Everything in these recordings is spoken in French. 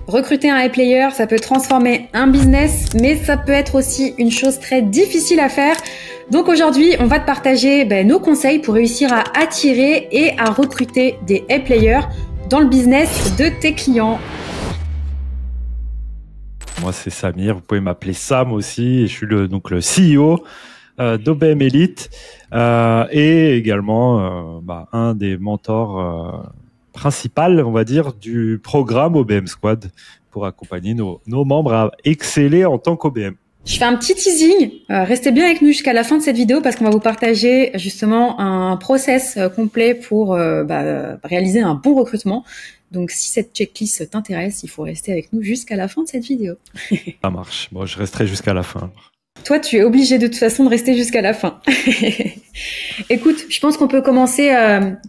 Recruter un A-player, ça peut transformer un business, mais ça peut être aussi une chose très difficile à faire. Donc aujourd'hui, on va te partager nos conseils pour réussir à attirer et à recruter des A-players dans le business de tes clients. Moi, c'est Samir. Vous pouvez m'appeler Sam aussi. Et je suis le CEO d'OBM Elite et également un des mentors principaux, on va dire, du programme OBM Squad pour accompagner nos membres à exceller en tant qu'OBM. Je fais un petit teasing. Restez bien avec nous jusqu'à la fin de cette vidéo parce qu'on va vous partager justement un process complet pour réaliser un bon recrutement. Donc, si cette checklist t'intéresse, il faut rester avec nous jusqu'à la fin de cette vidéo. Ça marche. Bon, je resterai jusqu'à la fin. Toi, tu es obligé de toute façon de rester jusqu'à la fin. Écoute, je pense qu'on peut commencer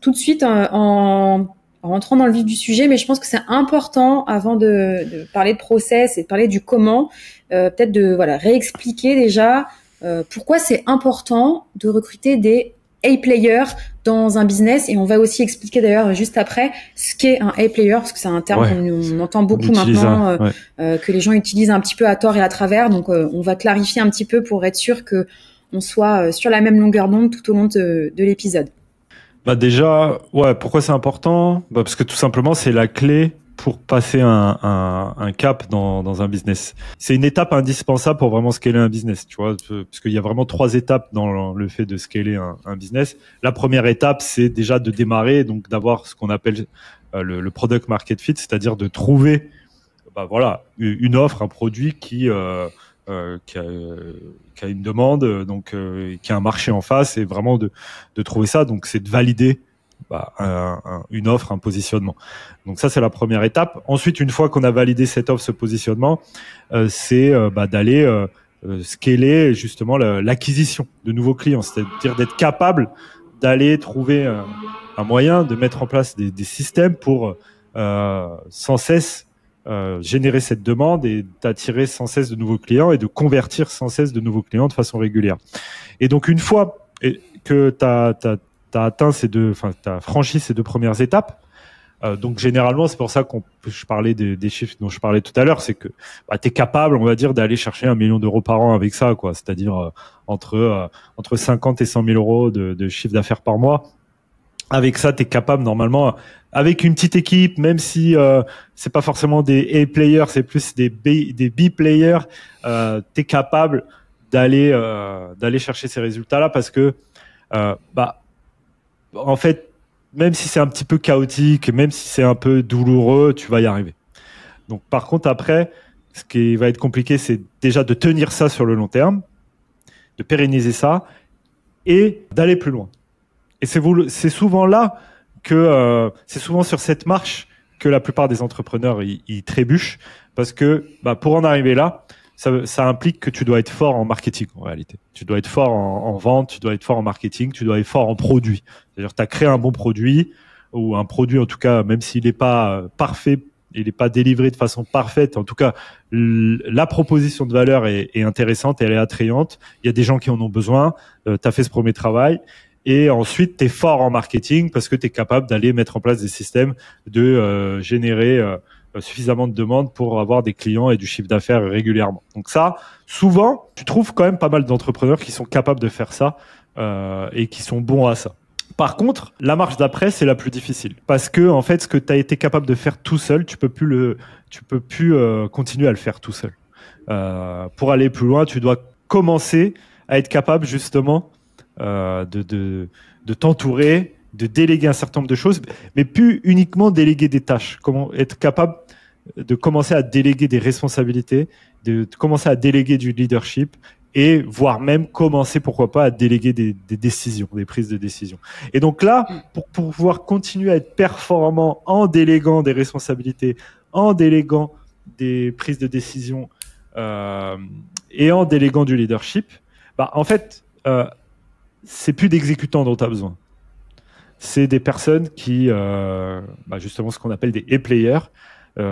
tout de suite en rentrant dans le vif du sujet, mais je pense que c'est important avant de parler de process et de parler du comment, peut-être de réexpliquer déjà pourquoi c'est important de recruter des A-players dans un business, et on va aussi expliquer d'ailleurs juste après ce qu'est un A-player, parce que c'est un terme qu'on entend beaucoup maintenant, que les gens utilisent un petit peu à tort et à travers, donc on va clarifier un petit peu pour être sûr que on soit sur la même longueur d'onde tout au long de l'épisode. Déjà, pourquoi c'est important ? Parce que tout simplement, c'est la clé pour passer un cap dans un business. C'est une étape indispensable pour vraiment scaler un business, tu vois, parce qu'il y a vraiment 3 étapes dans le fait de scaler un business. La première étape, c'est déjà de démarrer, donc d'avoir ce qu'on appelle le product market fit, c'est-à-dire de trouver une offre, un produit qui a une demande, qui a un marché en face, et vraiment de trouver ça. Donc c'est de valider une offre, un positionnement. Donc ça, c'est la première étape. Ensuite, une fois qu'on a validé cette offre, ce positionnement, c'est d'aller scaler justement l'acquisition de nouveaux clients, c'est-à-dire d'être capable d'aller trouver un moyen de mettre en place des systèmes pour sans cesse générer cette demande et d'attirer sans cesse de nouveaux clients et de convertir sans cesse de nouveaux clients de façon régulière. Et donc, une fois que t'as franchi ces 2 premières étapes, donc généralement, c'est pour ça je parlais des chiffres dont je parlais tout à l'heure, c'est que tu es capable, on va dire, d'aller chercher 1 million d'euros par an avec ça, quoi. C'est-à-dire entre 50 et 100 000 euros de chiffre d'affaires par mois. Avec ça, tu es capable normalement, avec une petite équipe, même si c'est pas forcément des A-players, c'est plus des B-players, tu es capable d'aller chercher ces résultats-là parce que en fait, même si c'est un petit peu chaotique, même si c'est un peu douloureux, tu vas y arriver. Donc, par contre, après, ce qui va être compliqué, c'est déjà de tenir ça sur le long terme, de pérenniser ça et d'aller plus loin. Et c'est souvent là que c'est souvent sur cette marche que la plupart des entrepreneurs ils trébuchent parce que pour en arriver là, ça implique que tu dois être fort en marketing en réalité. Tu dois être fort en vente, tu dois être fort en marketing, tu dois être fort en produit. C'est-à-dire tu as créé un bon produit ou un produit en tout cas, même s'il n'est pas parfait, il n'est pas délivré de façon parfaite. En tout cas, la proposition de valeur est intéressante et elle est attrayante. Il y a des gens qui en ont besoin. Tu as fait ce premier travail. Et ensuite, tu es fort en marketing parce que tu es capable d'aller mettre en place des systèmes de générer suffisamment de demandes pour avoir des clients et du chiffre d'affaires régulièrement. Donc ça, souvent, tu trouves quand même pas mal d'entrepreneurs qui sont capables de faire ça et qui sont bons à ça. Par contre, la marche d'après, c'est la plus difficile parce que en fait, ce que tu as été capable de faire tout seul, tu peux plus continuer à le faire tout seul. Pour aller plus loin, tu dois commencer à être capable justement de t'entourer, de déléguer un certain nombre de choses, mais plus uniquement déléguer des tâches. Comment être capable de commencer à déléguer des responsabilités, de commencer à déléguer du leadership et voire même commencer, pourquoi pas, à déléguer des décisions, des prises de décision. Et donc là, pour pouvoir continuer à être performant en déléguant des responsabilités, en déléguant des prises de décision et en déléguant du leadership, en fait, c'est plus d'exécutants dont tu as besoin. C'est des personnes qui, justement, ce qu'on appelle des A-players,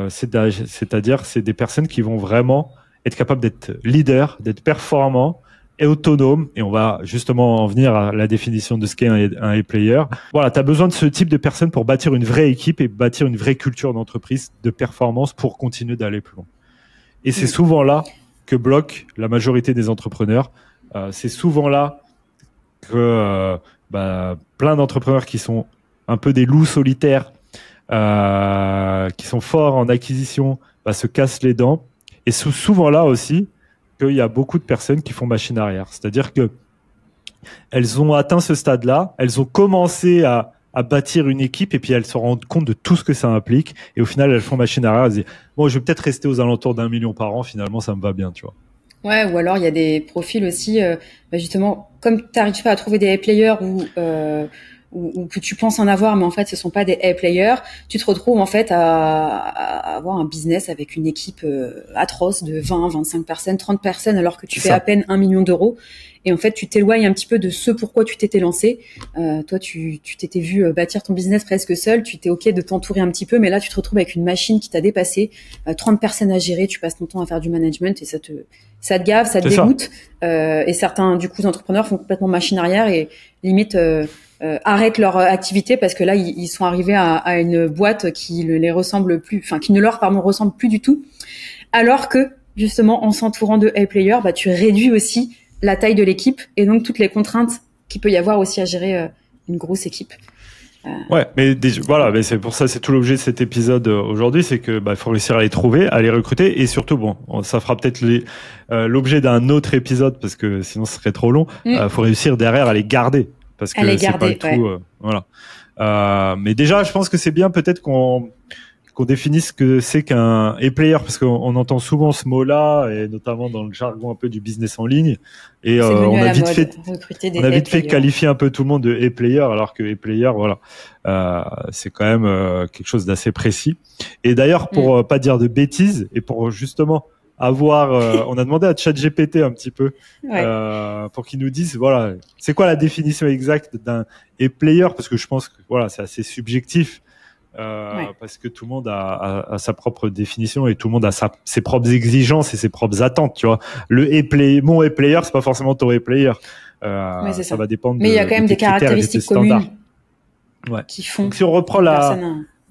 c'est-à-dire c'est des personnes qui vont vraiment être capables d'être leaders, d'être performants, est autonome, et on va justement en venir à la définition de ce qu'est un A-player. Voilà, tu as besoin de ce type de personnes pour bâtir une vraie équipe et bâtir une vraie culture d'entreprise de performance pour continuer d'aller plus loin. Et c'est souvent là que bloquent la majorité des entrepreneurs. C'est souvent là que plein d'entrepreneurs qui sont un peu des loups solitaires, qui sont forts en acquisition, se cassent les dents. Et souvent là aussi qu'il y a beaucoup de personnes qui font machine arrière. C'est-à-dire que elles ont atteint ce stade-là, elles ont commencé à bâtir une équipe et puis elles se rendent compte de tout ce que ça implique. Et au final, elles font machine arrière. Elles se disent, bon, je vais peut-être rester aux alentours d'1 million par an. Finalement, ça me va bien, tu vois. Ouais, ou alors il y a des profils aussi, justement, comme tu n'arrives pas à trouver des A-players ou que tu penses en avoir, mais en fait ce sont pas des A-players, tu te retrouves en fait à avoir un business avec une équipe atroce de 20, 25 personnes, 30 personnes, alors que tu fais à peine 1 million d'euros. Et en fait, tu t'éloignes un petit peu de ce pourquoi tu t'étais lancé. Toi, tu t'étais vu bâtir ton business presque seul. Tu t'es OK de t'entourer un petit peu, mais là, tu te retrouves avec une machine qui t'a dépassé. 30 personnes à gérer, tu passes ton temps à faire du management et ça te gave, ça te dégoûte. Et certains, du coup, entrepreneurs font complètement machine arrière et limite arrêtent leur activité parce que là, ils sont arrivés à une boîte qui ne les ressemble plus, enfin, qui ne leur, ressemble plus du tout. Alors que, justement, en s'entourant de A-players, tu réduis aussi la taille de l'équipe et donc toutes les contraintes qu'il peut y avoir aussi à gérer une grosse équipe. Ouais, mais voilà, mais c'est pour ça, c'est tout l'objet de cet épisode aujourd'hui, c'est que faut réussir à les trouver, à les recruter et surtout, ça fera peut-être l'objet d'un autre épisode parce que sinon ce serait trop long. Faut réussir derrière à les garder parce que c'est pas le tout. Voilà. Mais déjà, je pense que c'est bien peut-être qu'on définisse ce que c'est qu'un A-player, parce qu'on entend souvent ce mot-là, et notamment dans le jargon un peu du business en ligne, et on a vite fait qualifier un peu tout le monde de A-player, alors que A-player, c'est quand même quelque chose d'assez précis. Et d'ailleurs, pour pas dire de bêtises, et pour justement avoir, on a demandé à ChatGPT un petit peu pour qu'il nous dise, c'est quoi la définition exacte d'un A-player, parce que je pense que c'est assez subjectif. Parce que tout le monde a sa propre définition et tout le monde a ses propres exigences et ses propres attentes, tu vois. Mon A-player, c'est pas forcément ton A-player. Ça va dépendre. Mais il y a quand même des caractéristiques communes qui font. Donc, si on reprend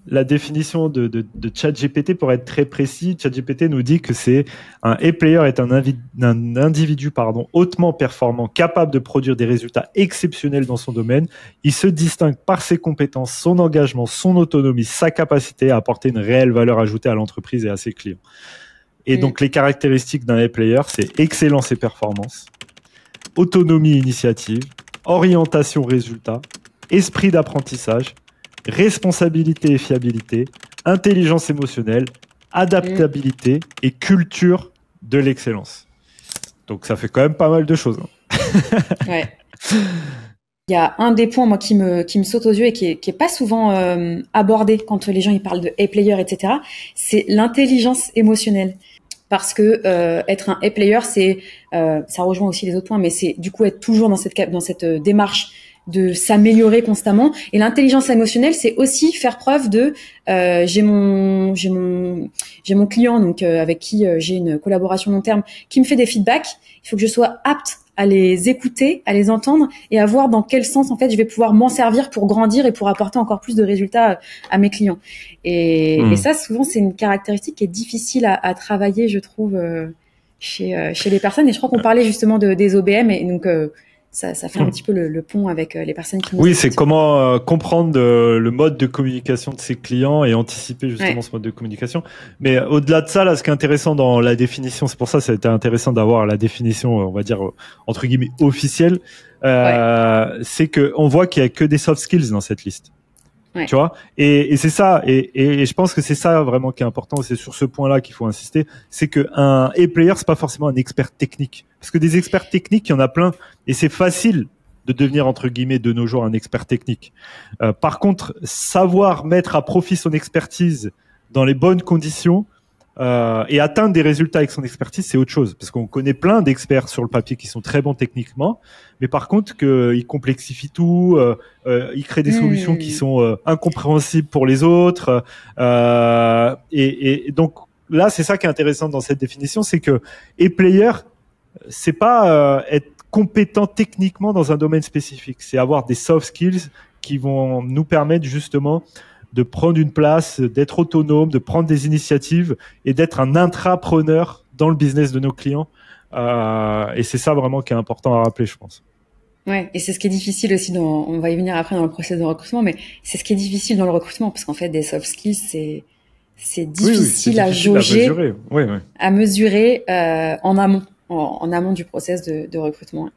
la définition de ChatGPT, pour être très précis, ChatGPT nous dit que c'est un A-player est un individu hautement performant, capable de produire des résultats exceptionnels dans son domaine. Il se distingue par ses compétences, son engagement, son autonomie, sa capacité à apporter une réelle valeur ajoutée à l'entreprise et à ses clients. Et donc les caractéristiques d'un A-player, c'est excellence et performance, autonomie et initiative, orientation résultat, esprit d'apprentissage, responsabilité et fiabilité, intelligence émotionnelle, adaptabilité et culture de l'excellence. Donc ça fait quand même pas mal de choses. Ouais. Il y a un des points moi qui me saute aux yeux et qui est pas souvent abordé quand les gens ils parlent de A-player, etc. C'est l'intelligence émotionnelle. Parce que être un A-player, c'est ça rejoint aussi les autres points, mais c'est du coup être toujours dans cette démarche de s'améliorer constamment. Et l'intelligence émotionnelle, c'est aussi faire preuve de j'ai mon client donc avec qui j'ai une collaboration long terme qui me fait des feedbacks. Il faut que je sois apte à les écouter, à les entendre et à voir dans quel sens en fait je vais pouvoir m'en servir pour grandir et pour apporter encore plus de résultats à mes clients. Et ça, souvent, c'est une caractéristique qui est difficile à travailler, je trouve, chez les personnes. Et je crois qu'on parlait justement des OBM et donc ça fait un petit peu le pont avec les personnes qui nous... Oui, c'est comment comprendre le mode de communication de ses clients et anticiper justement ce mode de communication. Mais au-delà de ça, là, ce qui est intéressant dans la définition, c'est pour ça que c'était intéressant d'avoir la définition, on va dire, entre guillemets, officielle, c'est que on voit qu'il y a que des soft skills dans cette liste. Tu vois, et c'est ça, et je pense que c'est ça vraiment qui est important, c'est sur ce point-là qu'il faut insister, c'est que un A-player, c'est pas forcément un expert technique, parce que des experts techniques, il y en a plein, et c'est facile de devenir entre guillemets de nos jours un expert technique. Par contre, savoir mettre à profit son expertise dans les bonnes conditions et atteindre des résultats avec son expertise, c'est autre chose, parce qu'on connaît plein d'experts sur le papier qui sont très bons techniquement, mais par contre qu'ils complexifient tout, ils créent des solutions qui sont incompréhensibles pour les autres, et donc là c'est ça qui est intéressant dans cette définition, c'est que A-player, c'est pas être compétent techniquement dans un domaine spécifique. C'est avoir des soft skills qui vont nous permettre justement de prendre une place, d'être autonome, de prendre des initiatives et d'être un intrapreneur dans le business de nos clients. Et c'est ça vraiment qui est important à rappeler, je pense. Ouais, et c'est ce qui est difficile aussi on va y venir après dans le processus de recrutement, mais c'est ce qui est difficile dans le recrutement, parce qu'en fait, des soft skills, c'est difficile à jauger, à mesurer en amont, en amont du process de recrutement.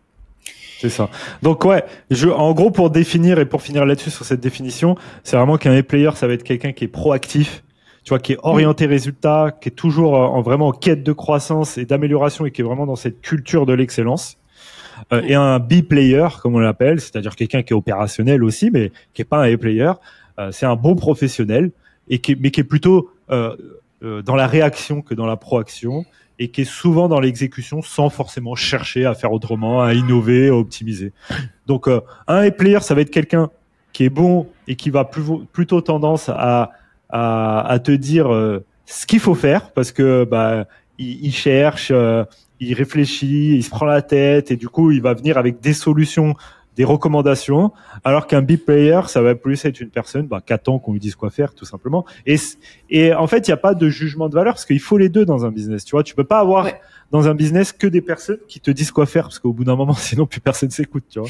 C'est ça. Donc en gros, pour définir et pour finir là-dessus sur cette définition, c'est vraiment qu'un A-player, ça va être quelqu'un qui est proactif, tu vois, qui est orienté résultat, qui est toujours vraiment en quête de croissance et d'amélioration et qui est vraiment dans cette culture de l'excellence. Et un B-player, comme on l'appelle, c'est-à-dire quelqu'un qui est opérationnel aussi, mais qui est pas un A-player, c'est un bon professionnel mais qui est plutôt dans la réaction que dans la proaction, et qui est souvent dans l'exécution sans forcément chercher à faire autrement, à innover, à optimiser. Donc, un A-player, ça va être quelqu'un qui est bon et qui va plutôt tendance à te dire ce qu'il faut faire, parce que il cherche, il réfléchit, il se prend la tête, et du coup, il va venir avec des solutions, des recommandations, alors qu'un B-player, ça va plus être une personne qui attend qu'on lui dise quoi faire, tout simplement. Et en fait, il n'y a pas de jugement de valeur, parce qu'il faut les deux dans un business. Tu vois, tu peux pas avoir dans un business que des personnes qui te disent quoi faire, parce qu'au bout d'un moment, sinon plus personne s'écoute, tu vois.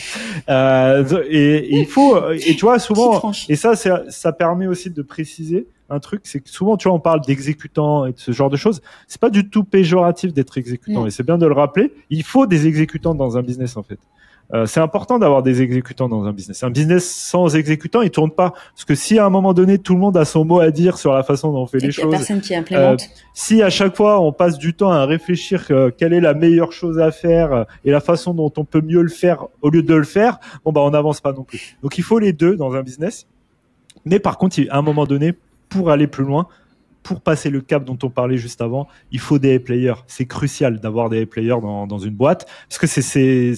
Et il faut, et tu vois, souvent, et ça permet aussi de préciser un truc, c'est que souvent, tu vois, on parle d'exécutants et de ce genre de choses. C'est pas du tout péjoratif d'être exécutant, et c'est bien de le rappeler. Il faut des exécutants dans un business, en fait. C'est important d'avoir des exécutants dans un business. Un business sans exécutants, il tourne pas. Parce que si à un moment donné, tout le monde a son mot à dire sur la façon dont on fait les choses, personne qui implémente. Si à chaque fois on passe du temps à réfléchir quelle est la meilleure chose à faire et la façon dont on peut mieux le faire au lieu de le faire, on n'avance pas non plus. Donc il faut les deux dans un business. Mais par contre, à un moment donné, pour aller plus loin, pour passer le cap dont on parlait juste avant, il faut des A-players. C'est crucial d'avoir des A-players dans une boîte, parce que c'est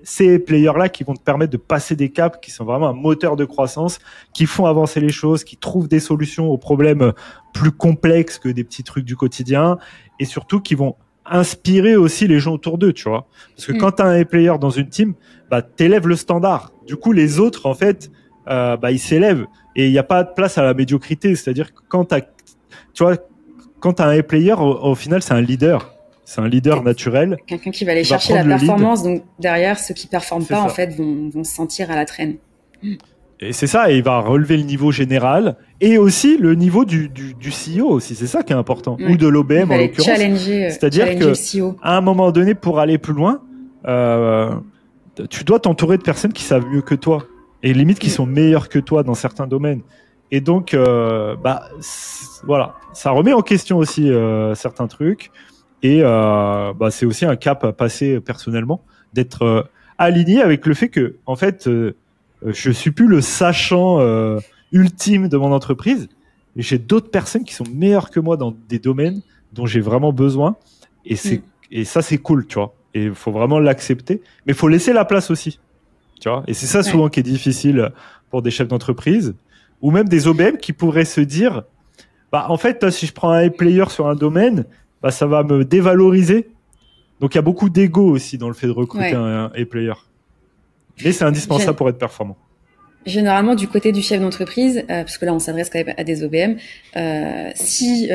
ces players-là qui vont te permettre de passer des caps, qui sont vraiment un moteur de croissance, qui font avancer les choses, qui trouvent des solutions aux problèmes plus complexes que des petits trucs du quotidien, et surtout qui vont inspirer aussi les gens autour d'eux, tu vois. Parce que quand tu as un A-player dans une team, t'élèves le standard. Du coup, les autres, en fait, ils s'élèvent. Et il n'y a pas de place à la médiocrité. C'est-à-dire que quand t'as un A-player, au final, c'est un leader. C'est un leader naturel. Quelqu'un qui va aller chercher la performance. Donc, derrière, ceux qui performent pas, en fait, vont se sentir à la traîne. Et c'est ça. Et il va relever le niveau général et aussi le niveau du CEO aussi. C'est ça qui est important. Ou de l'OBM, en l'occurrence. C'est-à-dire qu'à un moment donné, pour aller plus loin, tu dois t'entourer de personnes qui savent mieux que toi. Et limite qui sont meilleures que toi dans certains domaines. Et donc, voilà. Ça remet en question aussi certains trucs. Et c'est aussi un cap à passer personnellement, d'être aligné avec le fait que, en fait, je suis plus le sachant ultime de mon entreprise. Et j'ai d'autres personnes qui sont meilleures que moi dans des domaines dont j'ai vraiment besoin. Et ça, c'est cool, tu vois. Et il faut vraiment l'accepter. Mais il faut laisser la place aussi, tu vois. Et c'est ça souvent qui est difficile pour des chefs d'entreprise ou même des OBM qui pourraient se dire, en fait, si je prends un A-player sur un domaine, ça va me dévaloriser. Donc, il y a beaucoup d'ego aussi dans le fait de recruter un A-player. Mais c'est indispensable pour être performant. Généralement, du côté du chef d'entreprise, parce que là, on s'adresse quand même à des OBM, si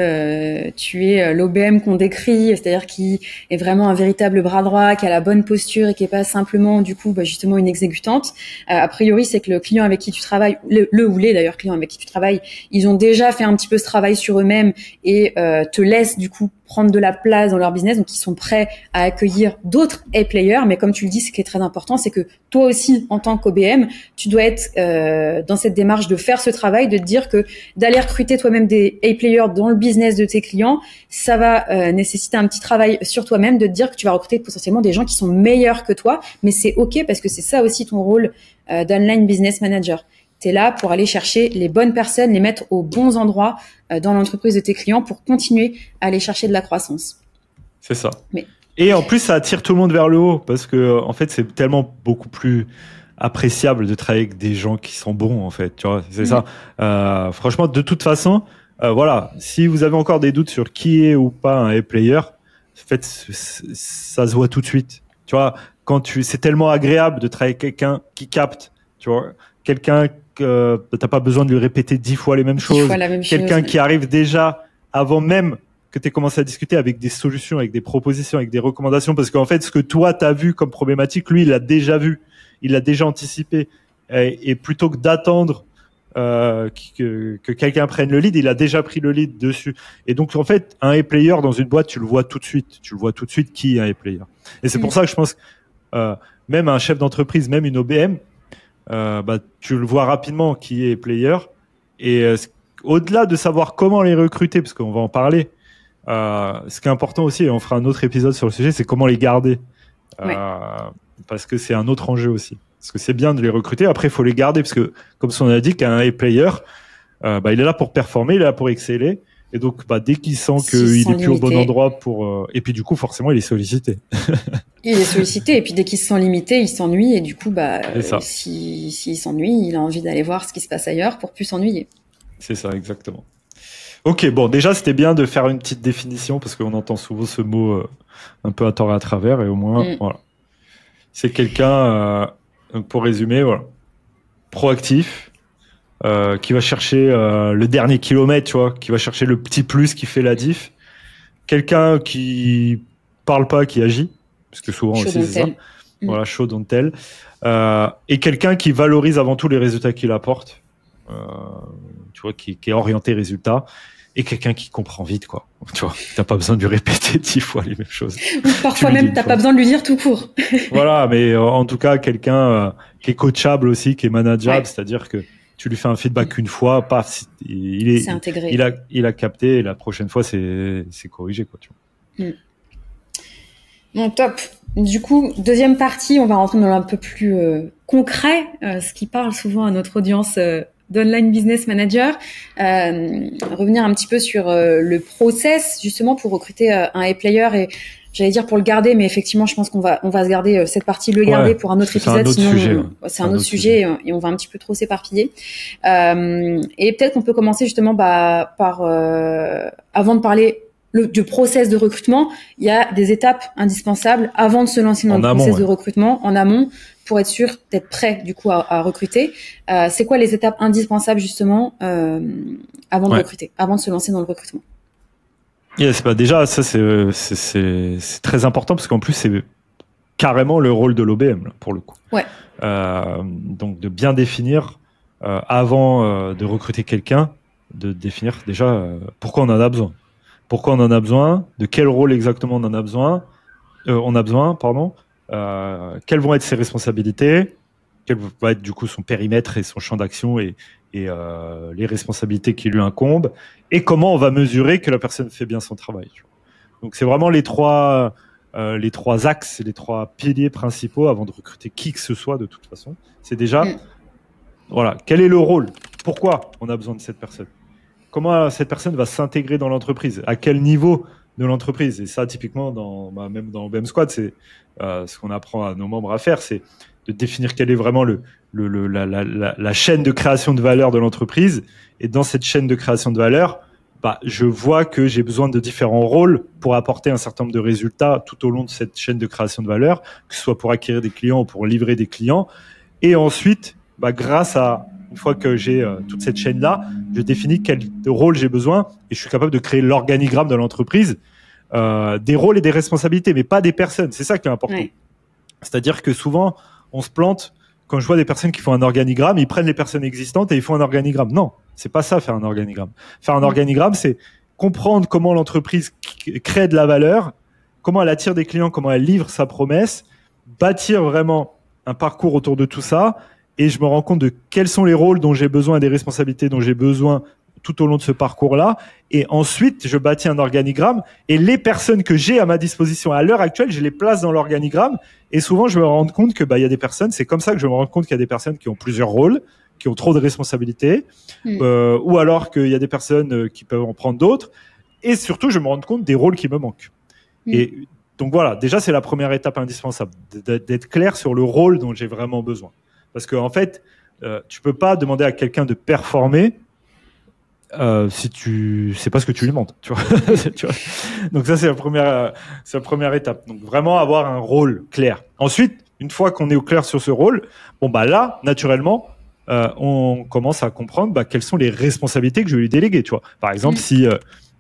tu es l'OBM qu'on décrit, c'est-à-dire qui est vraiment un véritable bras droit, qui a la bonne posture et qui est pas simplement, du coup, justement une exécutante, a priori, c'est que le client avec qui tu travailles, le ou les d'ailleurs clients avec qui tu travailles, ils ont déjà fait un petit peu ce travail sur eux-mêmes et te laissent, du coup, prendre de la place dans leur business, donc ils sont prêts à accueillir d'autres A-players, mais comme tu le dis, ce qui est très important, c'est que toi aussi, en tant qu'OBM, tu dois être dans cette démarche de faire ce travail, de te dire que d'aller recruter toi-même des A-players dans le business de tes clients, ça va nécessiter un petit travail sur toi-même, de te dire que tu vas recruter potentiellement des gens qui sont meilleurs que toi, mais c'est ok parce que c'est ça aussi ton rôle d'online business manager. T'es là pour aller chercher les bonnes personnes, les mettre aux bons endroits dans l'entreprise de tes clients pour continuer à aller chercher de la croissance. C'est ça. Et en plus, ça attire tout le monde vers le haut parce que, en fait, c'est tellement beaucoup plus appréciable de travailler avec des gens qui sont bons, en fait. Tu vois, c'est ça. Franchement, de toute façon, voilà. Si vous avez encore des doutes sur qui est ou pas un A-player, en fait, ça se voit tout de suite. Tu vois, c'est tellement agréable de travailler avec quelqu'un qui capte, tu vois, quelqu'un que t'as pas besoin de lui répéter 10 fois les mêmes choses, quelqu'un qui arrive déjà avant même que tu aies commencé à discuter avec des solutions, avec des propositions, avec des recommandations, parce qu'en fait, ce que toi, tu as vu comme problématique, lui, il l'a déjà vu, il l'a déjà anticipé. Et plutôt que d'attendre que quelqu'un prenne le lead, il a déjà pris le lead dessus. Et donc, en fait, un A-player dans une boîte, tu le vois tout de suite. Tu le vois tout de suite qui est un A-player. Et c'est pour ça que je pense même un chef d'entreprise, même une OBM, tu le vois rapidement qui est player. Et au-delà de savoir comment les recruter, parce qu'on va en parler, ce qui est important aussi, et on fera un autre épisode sur le sujet, c'est comment les garder. Parce que c'est un autre enjeu aussi. Parce que c'est bien de les recruter. Après, il faut les garder parce que, comme on a dit, qu'un A-player, il est là pour performer, il est là pour exceller. Et donc, dès qu'il sent qu'il est plus au bon endroit et puis du coup, forcément, il est sollicité. Il est sollicité. Et puis, dès qu'il se sent limité, il s'ennuie. Et du coup, s'il s'ennuie, il a envie d'aller voir ce qui se passe ailleurs pour plus s'ennuyer. C'est ça, exactement. Ok, bon, déjà, c'était bien de faire une petite définition parce qu'on entend souvent ce mot un peu à tort et à travers. Et au moins, voilà. C'est quelqu'un, pour résumer, voilà, proactif, qui va chercher le dernier kilomètre, tu vois, qui va chercher le petit plus qui fait la diff. Quelqu'un qui parle pas, qui agit, parce que souvent aussi c'est ça. Voilà, show don't tell. Et quelqu'un qui valorise avant tout les résultats qu'il apporte, tu vois, qui est orienté résultat. Et quelqu'un qui comprend vite, quoi. Tu vois, t'as pas besoin de lui répéter 10 fois les mêmes choses. Ou parfois même, t'as pas besoin de lui dire tout court. Voilà, mais en tout cas, quelqu'un qui est coachable aussi, qui est manageable, c'est-à-dire que tu lui fais un feedback une fois, paf, c'est intégré. Il a capté, et la prochaine fois, c'est corrigé, quoi, tu vois. Bon, top. Du coup, deuxième partie, on va rentrer dans un peu plus concret, ce qui parle souvent à notre audience d'Online Business Manager, revenir un petit peu sur le process justement pour recruter un A-player et j'allais dire pour le garder, mais effectivement je pense qu'on va se garder cette partie, le garder pour un autre épisode, sinon c'est un autre sujet et on va un petit peu trop s'éparpiller. Et peut-être qu'on peut commencer justement par avant de parler du process de recrutement, il y a des étapes indispensables avant de se lancer dans le process de recrutement en amont pour être sûr d'être prêt du coup à recruter. C'est quoi les étapes indispensables justement avant de recruter, avant de se lancer dans le recrutement? Yes, déjà ça c'est très important parce qu'en plus c'est carrément le rôle de l'OBM là, pour le coup. Donc de bien définir avant de recruter quelqu'un, de définir déjà pourquoi on en a besoin. Pourquoi on en a besoin, de quel rôle exactement on en a besoin, quelles vont être ses responsabilités, quel va être du coup son périmètre et son champ d'action et les responsabilités qui lui incombent, et comment on va mesurer que la personne fait bien son travail. Donc c'est vraiment les trois axes, les trois piliers principaux avant de recruter qui que ce soit de toute façon. C'est déjà, voilà, quel est le rôle, pourquoi on a besoin de cette personne. Comment cette personne va s'intégrer dans l'entreprise, à quel niveau de l'entreprise. Et ça, typiquement, même dans OBM Squad, c'est ce qu'on apprend à nos membres à faire, c'est de définir quelle est vraiment la chaîne de création de valeur de l'entreprise. Et dans cette chaîne de création de valeur, je vois que j'ai besoin de différents rôles pour apporter un certain nombre de résultats tout au long de cette chaîne de création de valeur, que ce soit pour acquérir des clients ou pour livrer des clients. Et ensuite, grâce à une fois que j'ai toute cette chaîne-là, je définis quel rôle j'ai besoin et je suis capable de créer l'organigramme de l'entreprise, des rôles et des responsabilités, mais pas des personnes. C'est ça qui est important. Oui. C'est-à-dire que souvent, on se plante quand je vois des personnes qui font un organigramme, ils prennent les personnes existantes et ils font un organigramme. Non, c'est pas ça, faire un organigramme. Faire un organigramme, c'est comprendre comment l'entreprise crée de la valeur, comment elle attire des clients, comment elle livre sa promesse, bâtir vraiment un parcours autour de tout ça. Et je me rends compte de quels sont les rôles dont j'ai besoin et des responsabilités dont j'ai besoin tout au long de ce parcours-là. Et ensuite, je bâtis un organigramme. Et les personnes que j'ai à ma disposition à l'heure actuelle, je les place dans l'organigramme. Et souvent, je me rends compte que y a des personnes, c'est comme ça que je me rends compte qu'il y a des personnes qui ont plusieurs rôles, qui ont trop de responsabilités, ou alors qu'il y a des personnes qui peuvent en prendre d'autres. Et surtout, je me rends compte des rôles qui me manquent. Et donc voilà, déjà, c'est la première étape indispensable, d'être clair sur le rôle dont j'ai vraiment besoin. Parce qu'en fait, tu peux pas demander à quelqu'un de performer si tu sais pas ce que tu lui demandes, tu vois. Tu vois. Donc ça, c'est la première étape. Donc vraiment avoir un rôle clair. Ensuite, une fois qu'on est au clair sur ce rôle, bon bah là, naturellement, on commence à comprendre quelles sont les responsabilités que je vais lui déléguer, tu vois. Par exemple, si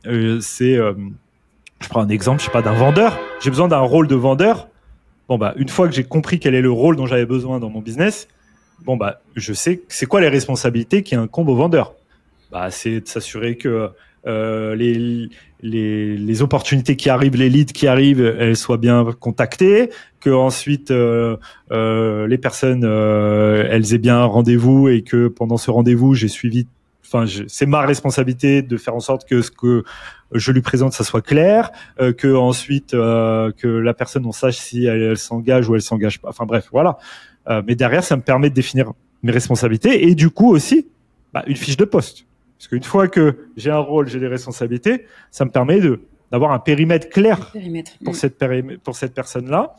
je prends un exemple, je sais pas, d'un vendeur, j'ai besoin d'un rôle de vendeur. Bon bah une fois que j'ai compris quel est le rôle dont j'avais besoin dans mon business, bon bah je sais c'est quoi les responsabilités qui incombent au vendeur. Bah c'est de s'assurer que les opportunités qui arrivent, les leads qui arrivent, elles soient bien contactées, que ensuite les personnes elles aient bien un rendez-vous et que pendant ce rendez-vous j'ai suivi. Enfin, c'est ma responsabilité de faire en sorte que ce que je lui présente, ça soit clair, que ensuite que la personne on sache si elle s'engage ou elle s'engage pas. Enfin bref, voilà. Mais derrière, ça me permet de définir mes responsabilités et du coup aussi une fiche de poste. Parce qu'une fois que j'ai un rôle, j'ai des responsabilités, ça me permet d'avoir un périmètre clair pour cette personne-là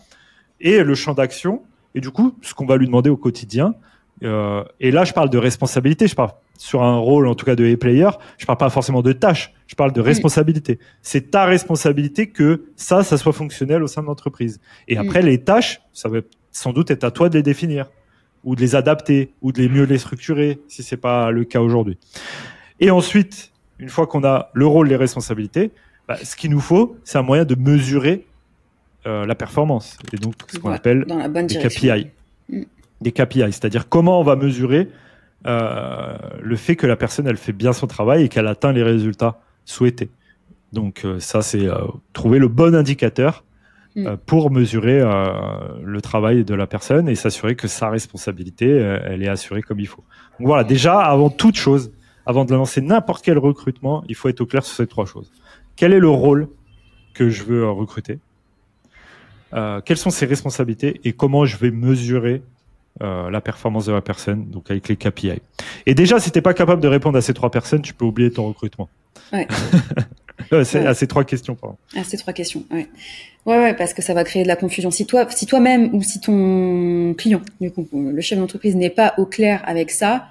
et le champ d'action et du coup ce qu'on va lui demander au quotidien. Et là, je parle de responsabilité. Je parle sur un rôle, en tout cas de A-player. Je parle pas forcément de tâches. Je parle de responsabilité. C'est ta responsabilité que ça soit fonctionnel au sein de l'entreprise. Et après, les tâches, ça va sans doute être à toi de les définir ou de les adapter ou de mieux les structurer si c'est pas le cas aujourd'hui. Et ensuite, une fois qu'on a le rôle, les responsabilités, ce qu'il nous faut, c'est un moyen de mesurer la performance. Et donc, ce qu'on appelle des KPI. Des KPI, c'est-à-dire comment on va mesurer le fait que la personne elle fait bien son travail et qu'elle atteint les résultats souhaités. Donc ça c'est trouver le bon indicateur pour mesurer le travail de la personne et s'assurer que sa responsabilité elle est assurée comme il faut. Donc voilà, déjà avant toute chose, avant de lancer n'importe quel recrutement, il faut être au clair sur ces trois choses. Quel est le rôle que je veux recruter, quelles sont ses responsabilités et comment je vais mesurer la performance de la personne, donc avec les KPI. Et déjà, si t'es pas capable de répondre à ces trois personnes, tu peux oublier ton recrutement. Ouais. À ces trois questions, pardon. À ces trois questions, ouais. Ouais, parce que ça va créer de la confusion. Si toi-même ou si ton client, du coup, le chef d'entreprise n'est pas au clair avec ça,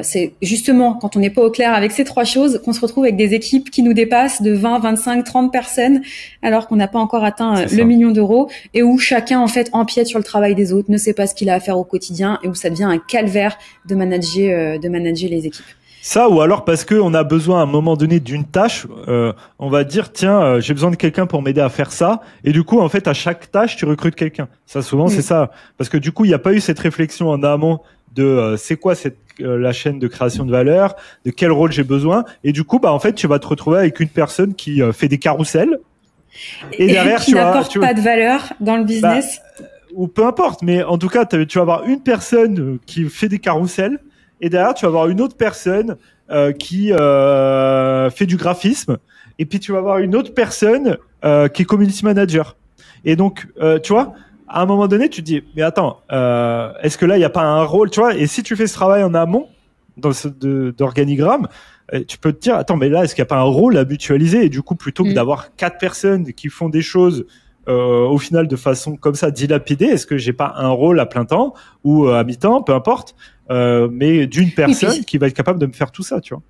c'est justement quand on n'est pas au clair avec ces trois choses qu'on se retrouve avec des équipes qui nous dépassent de 20, 25, 30 personnes alors qu'on n'a pas encore atteint le million d'euros et où chacun en fait empiète sur le travail des autres, ne sait pas ce qu'il a à faire au quotidien et où ça devient un calvaire de manager les équipes. Ça, ou alors parce que on a besoin à un moment donné d'une tâche, on va dire tiens, j'ai besoin de quelqu'un pour m'aider à faire ça, et du coup en fait à chaque tâche tu recrutes quelqu'un. Ça souvent c'est ça, parce que du coup il n'y a pas eu cette réflexion en amont de c'est quoi la chaîne de création de valeur, de quel rôle j'ai besoin, et du coup en fait tu vas te retrouver avec une personne qui fait des carousels et derrière qui n'apporte pas de valeur dans le business. Ou peu importe, mais en tout cas tu vas avoir une personne qui fait des carousels. Et derrière, tu vas avoir une autre personne qui fait du graphisme. Et puis, tu vas avoir une autre personne qui est community manager. Et donc, tu vois, à un moment donné, tu te dis, mais attends, est-ce que là, il n'y a pas un rôle, tu vois? Et si tu fais ce travail en amont d'organigramme, tu peux te dire, attends, mais là, est-ce qu'il n'y a pas un rôle à mutualiser? Et du coup, plutôt que d'avoir 4 personnes qui font des choses au final de façon comme ça dilapidée, est-ce que j'ai pas un rôle à plein temps ou à mi-temps, peu importe, mais d'une personne qui va être capable de me faire tout ça, tu vois.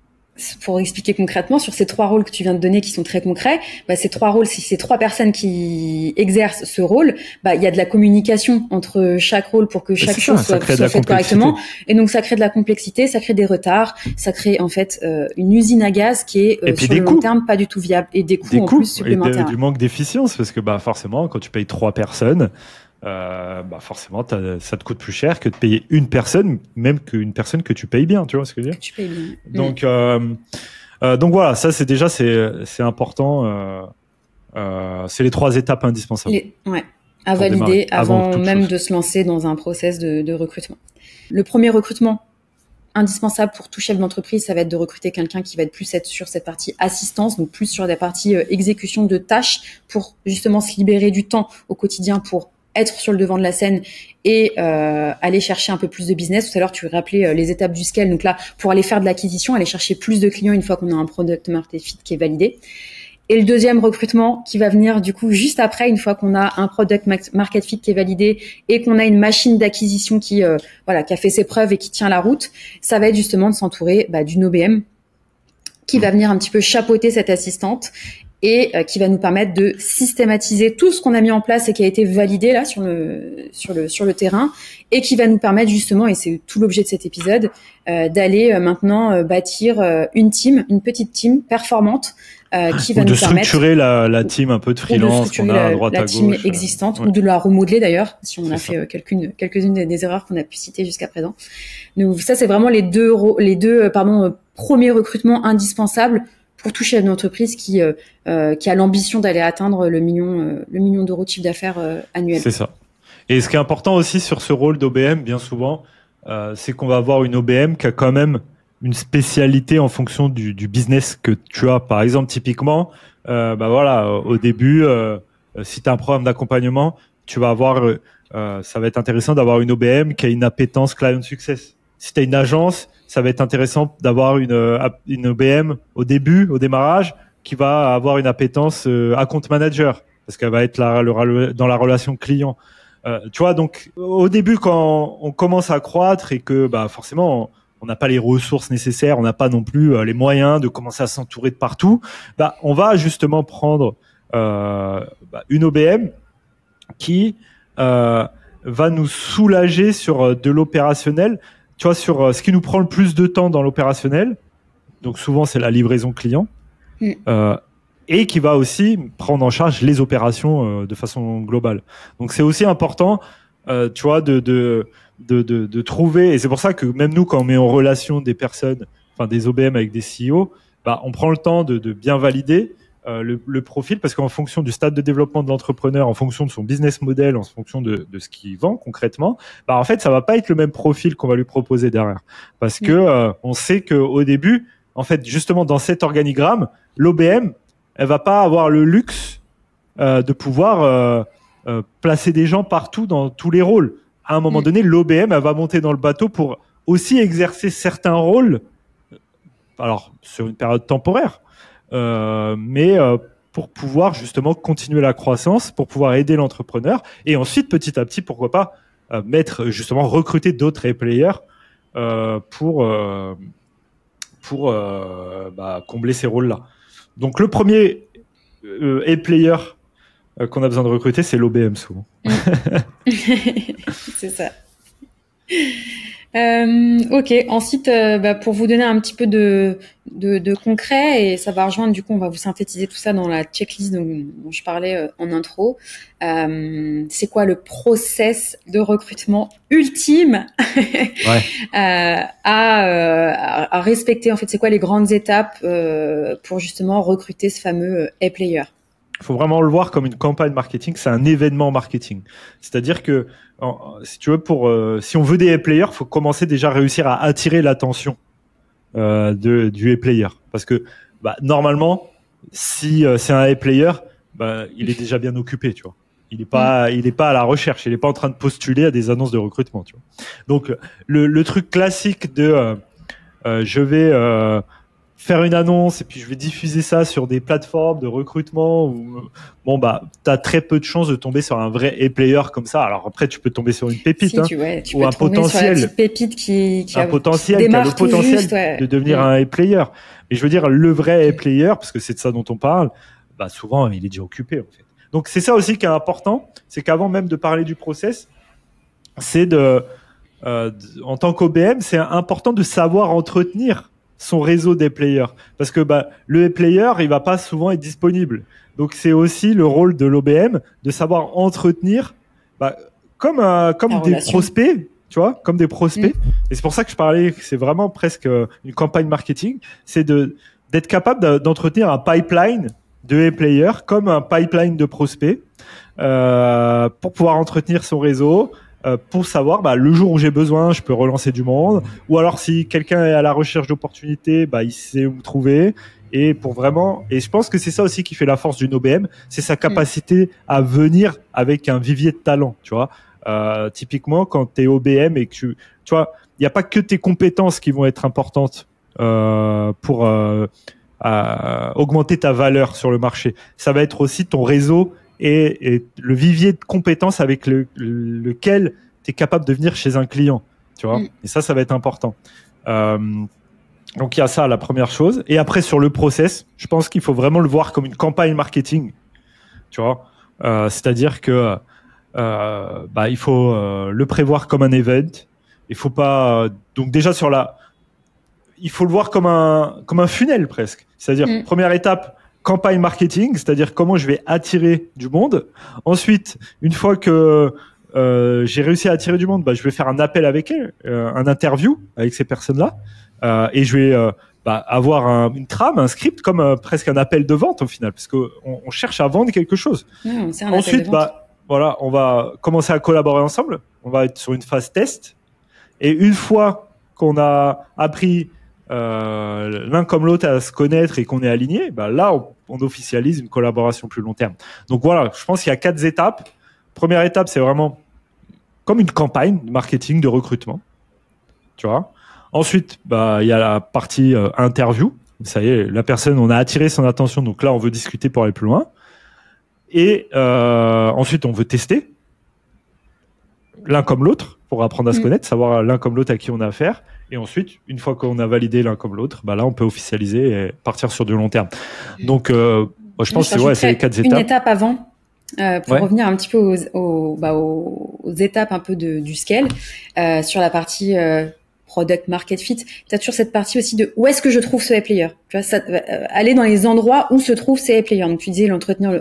Pour expliquer concrètement sur ces trois rôles que tu viens de donner qui sont très concrets, ces trois rôles, si c'est 3 personnes qui exercent ce rôle, il y a de la communication entre chaque rôle pour que chaque chose soit faite correctement. Et donc ça crée de la complexité, ça crée des retards, ça crée en fait une usine à gaz qui est sur le long terme pas du tout viable et des coûts en plus supplémentaires. Et du manque d'efficience parce que forcément quand tu payes 3 personnes, forcément ça te coûte plus cher que de payer une personne, même qu'une personne que tu payes bien, tu vois ce que je veux dire. Tu payes bien. Donc voilà, ça c'est déjà c'est important. C'est les 3 étapes indispensables. À valider avant même de se lancer dans un process de recrutement. Le premier recrutement indispensable pour tout chef d'entreprise, ça va être de recruter quelqu'un qui va être plus sur cette partie assistance, donc plus sur la partie exécution de tâches pour justement se libérer du temps au quotidien pour être sur le devant de la scène et aller chercher un peu plus de business. Tout à l'heure, tu rappelais les étapes du scale. Donc là, pour aller faire de l'acquisition, aller chercher plus de clients une fois qu'on a un product market fit qui est validé. Et le deuxième recrutement qui va venir du coup juste après, une fois qu'on a un product market fit qui est validé et qu'on a une machine d'acquisition qui a fait ses preuves et qui tient la route, ça va être justement de s'entourer d'une OBM qui va venir un petit peu chapeauter cette assistante et qui va nous permettre de systématiser tout ce qu'on a mis en place et qui a été validé là sur le terrain, et qui va nous permettre justement, et c'est tout l'objet de cet épisode, d'aller maintenant bâtir une petite team performante qui va nous permettre de structurer la team un peu de freelance qu'on a à droite à gauche, la team existante, ou de la remodeler d'ailleurs, si on a fait quelques-unes des erreurs qu'on a pu citer jusqu'à présent. Donc ça, c'est vraiment les deux premiers recrutements indispensables pour tout chef d'entreprise qui a l'ambition d'aller atteindre le million d'euros de chiffre d'affaires annuel. C'est ça. Et ce qui est important aussi sur ce rôle d'OBM, bien souvent, c'est qu'on va avoir une OBM qui a quand même une spécialité en fonction du business que tu as. Par exemple, typiquement, au début, si tu as un programme d'accompagnement, tu vas avoir, ça va être intéressant d'avoir une OBM qui a une appétence client success. Si tu as une agence, ça va être intéressant d'avoir une OBM au démarrage, qui va avoir une appétence account manager, parce qu'elle va être dans la relation client. Tu vois, donc au début, quand on commence à croître et que forcément on n'a pas les ressources nécessaires, on n'a pas non plus les moyens de commencer à s'entourer de partout, on va justement prendre une OBM qui va nous soulager sur de l'opérationnel. Tu vois, sur ce qui nous prend le plus de temps dans l'opérationnel, donc souvent c'est la livraison client, et qui va aussi prendre en charge les opérations de façon globale. Donc c'est aussi important, tu vois, de trouver, et c'est pour ça que même nous, quand on met en relation des personnes, enfin des OBM avec des CEO, on prend le temps de bien valider le profil, parce qu'en fonction du stade de développement de l'entrepreneur, en fonction de son business model, en fonction de ce qu'il vend concrètement, en fait, ça va pas être le même profil qu'on va lui proposer derrière. Parce que on sait qu'au début, en fait, justement, dans cet organigramme, l'OBM, elle va pas avoir le luxe de pouvoir placer des gens partout dans tous les rôles. À un moment donné, l'OBM, elle va monter dans le bateau pour aussi exercer certains rôles, alors sur une période temporaire, mais pour pouvoir justement continuer la croissance, pour pouvoir aider l'entrepreneur, et ensuite petit à petit, pourquoi pas recruter d'autres A-players pour combler ces rôles-là. Donc le premier A-player qu'on a besoin de recruter, c'est l'OBM souvent. C'est ça. Ok. Ensuite, pour vous donner un petit peu de concret, et ça va rejoindre, du coup, on va vous synthétiser tout ça dans la checklist dont je parlais en intro. C'est quoi le process de recrutement ultime à respecter? En fait, c'est quoi les grandes étapes pour justement recruter ce fameux A-player? Il faut vraiment le voir comme une campagne marketing, c'est un événement marketing. C'est-à-dire que, si tu veux, si on veut des A-players, il faut commencer déjà à réussir à attirer l'attention du A-player. Parce que normalement, si c'est un A-player, il est déjà bien occupé, tu vois. Il n'est pas à la recherche, il n'est pas en train de postuler à des annonces de recrutement, tu vois. Donc le truc classique de je vais faire une annonce et puis je vais diffuser ça sur des plateformes de recrutement où t'as très peu de chances de tomber sur un vrai A-player comme ça. Alors après, tu peux tomber sur une pépite, tu ou peux un potentiel, sur la petite pépite qui a le potentiel de devenir un A-player. Mais je veux dire, le vrai A-player, parce que c'est de ça dont on parle, souvent il est déjà occupé en fait. Donc c'est ça aussi qui est important, c'est qu'avant même de parler du process, c'est en tant qu'OBM, c'est important de savoir entretenir son réseau des players, parce que le player, il va pas souvent être disponible. Donc c'est aussi le rôle de l'OBM de savoir entretenir comme des prospects, tu vois, comme des prospects. Et c'est pour ça que je parlais que c'est vraiment presque une campagne marketing, c'est d'être capable d'entretenir un pipeline de players comme un pipeline de prospects pour pouvoir entretenir son réseau, pour savoir le jour où j'ai besoin, je peux relancer du monde, ou alors si quelqu'un est à la recherche d'opportunités, il sait où me trouver. Et je pense que c'est ça aussi qui fait la force d'une OBM, c'est sa capacité à venir avec un vivier de talent, tu vois. Typiquement, quand tu es OBM et que tu vois, il n'y a pas que tes compétences qui vont être importantes pour augmenter ta valeur sur le marché. Ça va être aussi ton réseau et le vivier de compétences avec lequel tu es capable de venir chez un client, tu vois. Et ça va être important. Donc il y a ça, la première chose. Et après sur le process, je pense qu'il faut vraiment le voir comme une campagne marketing. Tu vois, c'est-à-dire que il faut le prévoir comme un event. Il faut pas donc déjà il faut le voir comme un funnel presque. C'est-à-dire première étape campagne marketing, c'est-à-dire comment je vais attirer du monde. Ensuite, une fois que j'ai réussi à attirer du monde, je vais faire un appel avec elles, un interview avec ces personnes-là, et je vais avoir une trame, un script comme presque un appel de vente au final, parce que on cherche à vendre quelque chose. C'est un Ensuite, appel de vente. voilà, on va commencer à collaborer ensemble. On va être sur une phase test, et une fois qu'on a appris l'un comme l'autre à se connaître et qu'on est aligné, là, on officialise une collaboration plus long terme. Donc voilà, je pense qu'il y a 4 étapes. Première étape, c'est vraiment comme une campagne de marketing, de recrutement. Tu vois. Ensuite, il y a la partie interview. Ça y est, la personne, on a attiré son attention. Donc là, on veut discuter pour aller plus loin. Et ensuite, on veut tester l'un comme l'autre pour apprendre à se connaître, savoir l'un comme l'autre à qui on a affaire. Et ensuite, une fois qu'on a validé l'un comme l'autre, là, on peut officialiser et partir sur du long terme. Donc, je pense que c'est les 4 étapes. Une étape avant, pour revenir un petit peu aux étapes un peu du scale, sur la partie product market fit. Tu as toujours cette partie aussi de où est-ce que je trouve ce player. Tu vois, aller dans les endroits où se trouvent ces players. Donc tu disais l'entretenir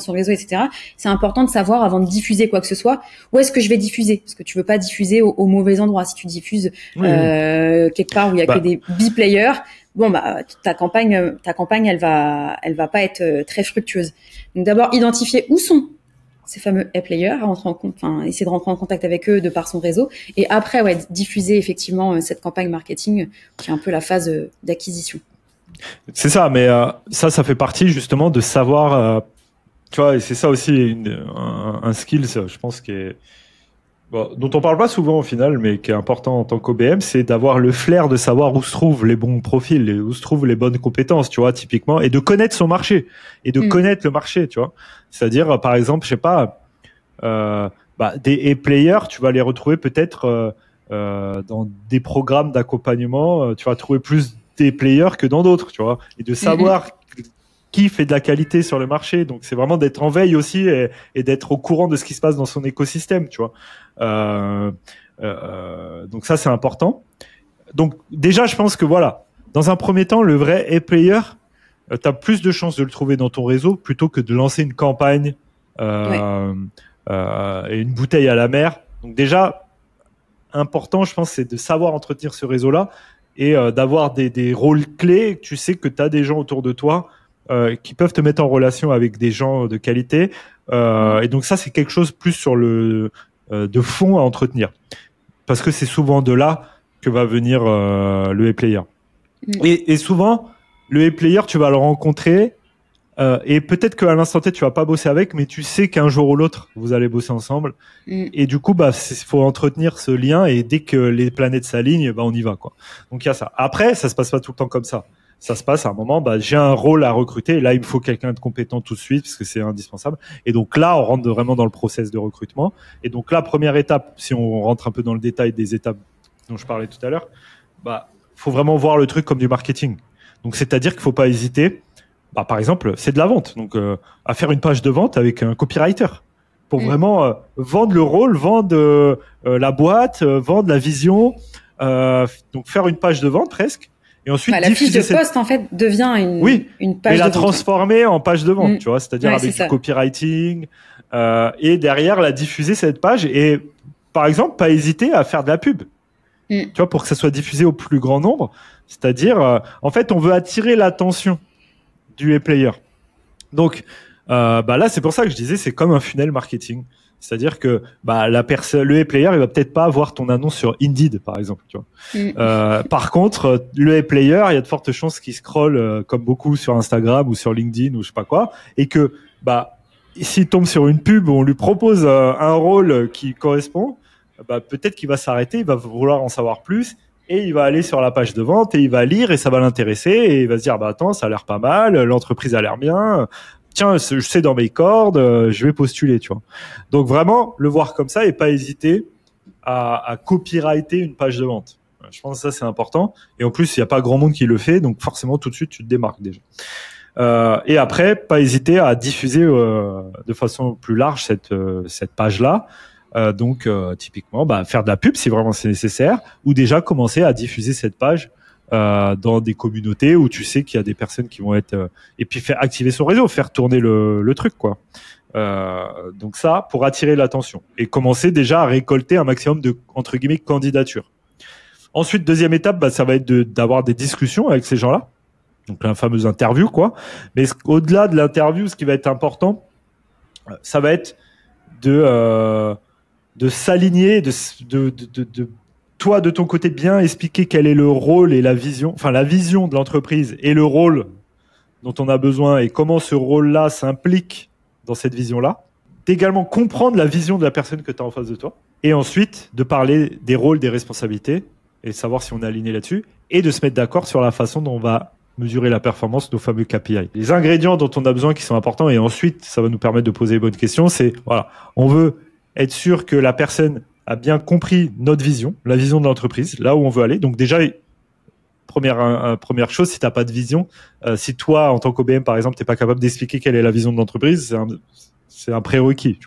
sur le réseau, etc. C'est important de savoir avant de diffuser quoi que ce soit, où est-ce que je vais diffuser, parce que tu veux pas diffuser au mauvais endroit. Si tu diffuses quelque part où il y a que des B-players, ta campagne elle va pas être très fructueuse. Donc d'abord identifier où sont ces fameux players, essayer de rentrer en contact avec eux de par son réseau, et après diffuser effectivement cette campagne marketing qui est un peu la phase d'acquisition. C'est ça, mais ça fait partie justement de savoir, tu vois, et c'est ça aussi un skill, je pense, dont on parle pas souvent au final, mais qui est important en tant qu'OBM, c'est d'avoir le flair de savoir où se trouvent les bons profils, où se trouvent les bonnes compétences, tu vois, typiquement, et de connaître son marché, et de connaître le marché, tu vois. C'est-à-dire, par exemple, je sais pas, des players, tu vas les retrouver peut-être dans des programmes d'accompagnement, tu vas trouver plus des players que dans d'autres, tu vois, et de savoir qui fait de la qualité sur le marché. Donc, c'est vraiment d'être en veille aussi et d'être au courant de ce qui se passe dans son écosystème, tu vois. Donc ça, c'est important. Donc, déjà, je pense que voilà, dans un premier temps, le vrai A-player, tu as plus de chances de le trouver dans ton réseau plutôt que de lancer une campagne et une bouteille à la mer. Donc déjà, important, je pense, c'est de savoir entretenir ce réseau-là et d'avoir des rôles clés. Tu sais que tu as des gens autour de toi qui peuvent te mettre en relation avec des gens de qualité. Et donc ça, c'est quelque chose plus sur de fond à entretenir. Parce que c'est souvent de là que va venir le A-player. Et souvent, le A-player, tu vas le rencontrer et peut-être qu'à l'instant T, tu vas pas bosser avec, mais tu sais qu'un jour ou l'autre, vous allez bosser ensemble. Et du coup, faut entretenir ce lien et dès que les planètes s'alignent, on y va, quoi. Donc, il y a ça. Après, ça se passe pas tout le temps comme ça. Ça se passe à un moment, j'ai un rôle à recruter et là, il me faut quelqu'un de compétent tout de suite parce que c'est indispensable. Et donc là, on rentre vraiment dans le process de recrutement. Et donc là, première étape, si on rentre un peu dans le détail des étapes dont je parlais tout à l'heure, faut vraiment voir le truc comme du marketing. Donc, c'est-à-dire qu'il faut pas hésiter. Par exemple, c'est de la vente. Donc, à faire une page de vente avec un copywriter pour vraiment vendre le rôle, vendre la boîte, vendre la vision. Donc, faire une page de vente presque. Et ensuite, la fiche de poste, en fait, devient une page de vente. Et la transformer en page de vente, tu vois, c'est-à-dire avec du copywriting. Et derrière, la diffuser, cette page. Et, par exemple, pas hésiter à faire de la pub. Tu vois, pour que ça soit diffusé au plus grand nombre. C'est-à-dire, en fait, on veut attirer l'attention du A-player. Donc, là, c'est pour ça que je disais, c'est comme un funnel marketing. C'est-à-dire que le A-player, il va peut-être pas voir ton annonce sur Indeed, par exemple. Tu vois. Par contre, le A-player, il y a de fortes chances qu'il scrolle comme beaucoup sur Instagram ou sur LinkedIn ou je sais pas quoi, et que s'il tombe sur une pub où on lui propose un rôle qui correspond, peut-être qu'il va s'arrêter, il va vouloir en savoir plus. Et il va aller sur la page de vente et il va lire et ça va l'intéresser et il va se dire attends, ça a l'air pas mal, l'entreprise a l'air bien, tiens, je sais dans mes cordes, je vais postuler, tu vois. Donc vraiment le voir comme ça et pas hésiter à copyrighter une page de vente. Je pense que ça, c'est important. Et en plus, il n'y a pas grand monde qui le fait, donc forcément, tout de suite, tu te démarques déjà. Et après, pas hésiter à diffuser de façon plus large cette page-là. Donc, typiquement, faire de la pub si vraiment c'est nécessaire, ou déjà commencer à diffuser cette page dans des communautés où tu sais qu'il y a des personnes qui vont être... et puis faire activer son réseau, faire tourner le truc, quoi. Donc ça, pour attirer l'attention. Et commencer déjà à récolter un maximum de, entre guillemets, candidatures. Ensuite, deuxième étape, ça va être d'avoir des discussions avec ces gens-là. Donc la fameuse interview, quoi. Mais au-delà de l'interview, ce qui va être important, ça va être de s'aligner, de toi de ton côté bien expliquer quel est le rôle et la vision de l'entreprise et le rôle dont on a besoin et comment ce rôle-là s'implique dans cette vision-là. D'également comprendre la vision de la personne que tu as en face de toi. Et ensuite, de parler des rôles, des responsabilités et de savoir si on est aligné là-dessus et de se mettre d'accord sur la façon dont on va mesurer la performance, nos fameux KPI. Les ingrédients dont on a besoin qui sont importants et ensuite, ça va nous permettre de poser les bonnes questions, c'est, voilà, on veut être sûr que la personne a bien compris notre vision, la vision de l'entreprise, là où on veut aller. Donc déjà, première chose, si tu n'as pas de vision, si toi, en tant qu'OBM, par exemple, tu n'es pas capable d'expliquer quelle est la vision de l'entreprise, c'est un prérequis. Tu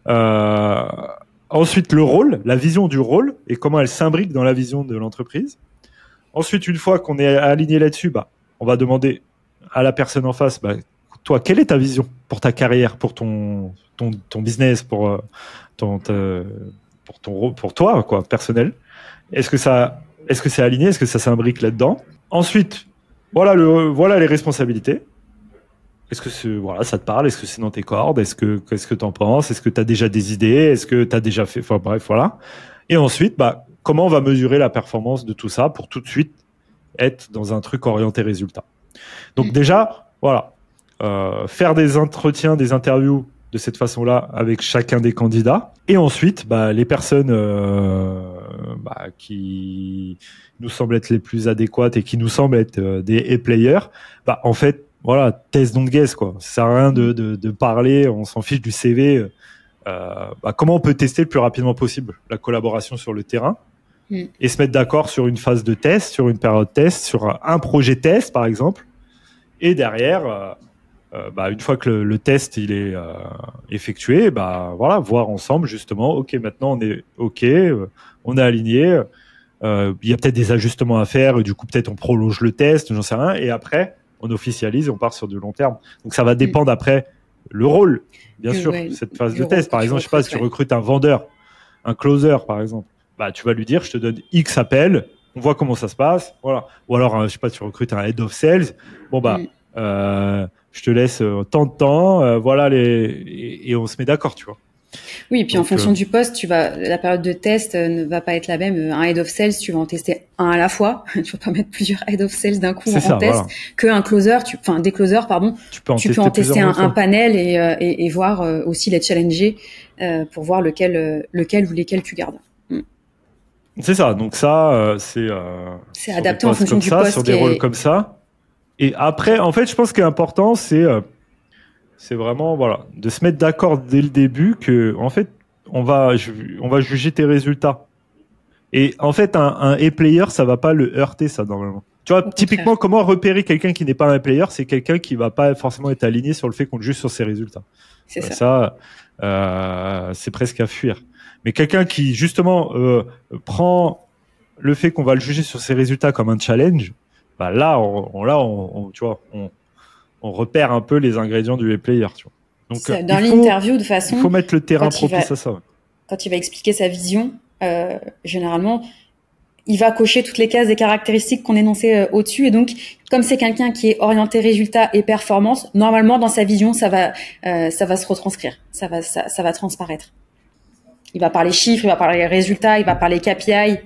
vois. Ensuite, le rôle, la vision du rôle et comment elle s'imbrique dans la vision de l'entreprise. Ensuite, une fois qu'on est aligné là-dessus, on va demander à la personne en face, toi, quelle est ta vision pour ta carrière, pour ton business, pour toi, quoi, personnel. Est-ce que c'est aligné? Est-ce que ça s'imbrique là-dedans? Ensuite, voilà les responsabilités. Est-ce que ça te parle? Est-ce que c'est dans tes cordes? Qu'est-ce que t'en penses? Est-ce que t'as déjà des idées? Est-ce que t'as déjà fait? Enfin, bref, voilà. Et ensuite, comment on va mesurer la performance de tout ça pour tout de suite être dans un truc orienté résultat. Donc déjà, voilà, faire des entretiens, des interviews de cette façon-là avec chacun des candidats. Et ensuite, les personnes qui nous semblent être les plus adéquates et qui nous semblent être des A-players, en fait, voilà, test don't guess, quoi. Ça sert à rien de parler, on s'en fiche du CV. Comment on peut tester le plus rapidement possible la collaboration sur le terrain et se mettre d'accord sur une phase de test, sur une période test, sur un projet test, par exemple. Et derrière... une fois que le test il est effectué, voilà, voir ensemble justement, ok, maintenant on est ok, on est aligné, il y a peut-être des ajustements à faire, et du coup peut-être on prolonge le test, j'en sais rien, et après on officialise et on part sur du long terme. Donc ça va dépendre après le rôle, bien sûr, cette phase de test. Par exemple, je sais pas, si tu recrutes un vendeur, un closer par exemple, tu vas lui dire, je te donne X appels, on voit comment ça se passe, voilà. Ou alors, je sais pas, tu recrutes un head of sales, je te laisse tant de temps, voilà et on se met d'accord, tu vois. Oui, et puis donc, en fonction du poste, la période de test ne va pas être la même. Un head of sales, tu vas en tester un à la fois. Tu vas pas mettre plusieurs head of sales d'un coup en test. Voilà. Qu'un closer, des closers, pardon. Tu peux en tester un panel et voir aussi les challenger pour voir lequel ou lesquels tu gardes. C'est ça. Donc ça, c'est adapté en fonction du poste. Sur des rôles comme ça. Et après, en fait, je pense qu'il est important, c'est vraiment de se mettre d'accord dès le début que en fait on va juger tes résultats. Et en fait, un A-player, ça va pas le heurter, ça, normalement. Tu vois, typiquement, comment repérer quelqu'un qui n'est pas un player? C'est quelqu'un qui va pas forcément être aligné sur le fait qu'on le juge sur ses résultats. C'est ça. C'est presque à fuir. Mais quelqu'un qui justement prend le fait qu'on va le juger sur ses résultats comme un challenge. Tu vois, on repère un peu les ingrédients du A-player, tu vois. Donc, dans l'interview, de façon, il faut mettre le terrain propice à ça. Quand il va expliquer sa vision, généralement, il va cocher toutes les cases des caractéristiques qu'on énonçait au-dessus. Et donc, comme c'est quelqu'un qui est orienté résultat et performance, normalement, dans sa vision, ça va se retranscrire. Ça va transparaître. Il va parler chiffres, il va parler résultats, il va parler KPI.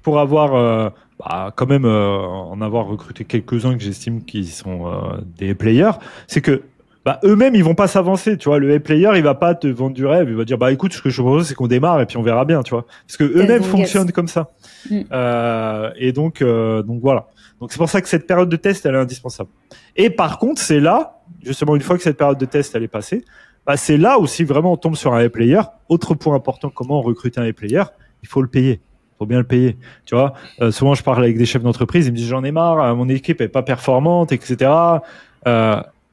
Pour avoir... quand même en avoir recruté quelques-uns que j'estime qui sont des players, c'est que eux-mêmes ils vont pas s'avancer, tu vois. Le player il va pas te vendre du rêve, il va dire écoute, ce que je propose c'est qu'on démarre et puis on verra bien, tu vois, parce que eux-mêmes fonctionnent comme ça. Et donc voilà. Donc c'est pour ça que cette période de test elle est indispensable. Et par contre c'est là justement, une fois que cette période de test elle est passée, c'est là aussi vraiment on tombe sur un player. Autre point important, comment recruter un player? Il faut le payer. faut bien le payer. Tu vois, souvent je parle avec des chefs d'entreprise, ils me disent j'en ai marre, mon équipe est pas performante, etc.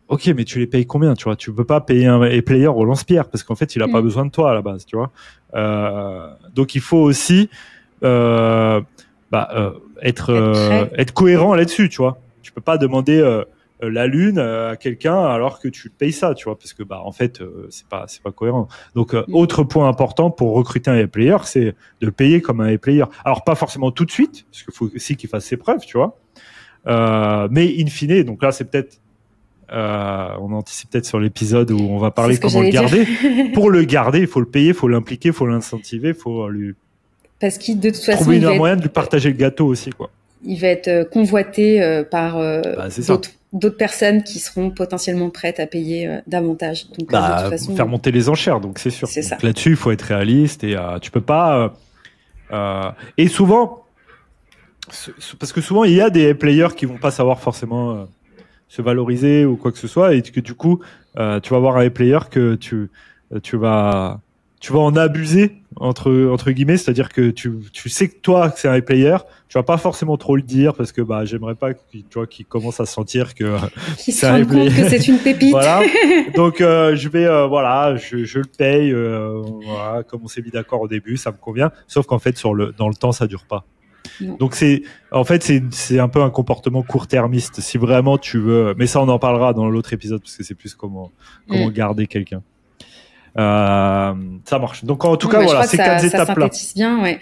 Ok, mais tu les payes combien, tu vois? Tu peux pas payer un player au lance-pierre parce qu'en fait il a pas besoin de toi à la base, tu vois. Donc il faut aussi être cohérent là-dessus, tu vois. Tu peux pas demander la lune à quelqu'un alors que tu payes ça, tu vois, parce que en fait c'est pas cohérent. Donc autre point important pour recruter un player, c'est de le payer comme un player. Alors pas forcément tout de suite, parce qu'il faut aussi qu'il fasse ses preuves, tu vois. Mais in fine, donc là c'est peut-être on anticipe peut-être sur l'épisode où on va parler comment le garder. Pour le garder, il faut le payer, il faut l'impliquer, il faut l'incentiver, il faut lui parce qu'il de toute façon trouver un moyen de lui partager le gâteau aussi, quoi. Il va être convoité par d'autres personnes qui seront potentiellement prêtes à payer davantage. Donc de toute façon, faire monter les enchères, donc c'est sûr. Donc, là-dessus, il faut être réaliste et tu peux pas. Et souvent, parce que souvent il y a des players qui vont pas savoir forcément se valoriser ou quoi que ce soit, et que du coup, tu vas avoir un player que tu vas en abuser entre guillemets, c'est-à-dire que tu sais que toi que c'est un player, tu vas pas forcément trop le dire parce que j'aimerais pas qu'il commence à sentir que qu'il se rende compte que c'est une pépite. Voilà. Donc je vais je le paye voilà, comme on s'est mis d'accord au début, ça me convient, sauf qu'en fait dans le temps ça dure pas. Non. Donc c'est un peu un comportement court-termiste si vraiment tu veux, mais ça on en parlera dans l'autre épisode parce que c'est plus comment garder quelqu'un. Ça marche. Donc en tout cas voilà, ces 4 étapes là. Ça synthétise bien, ouais.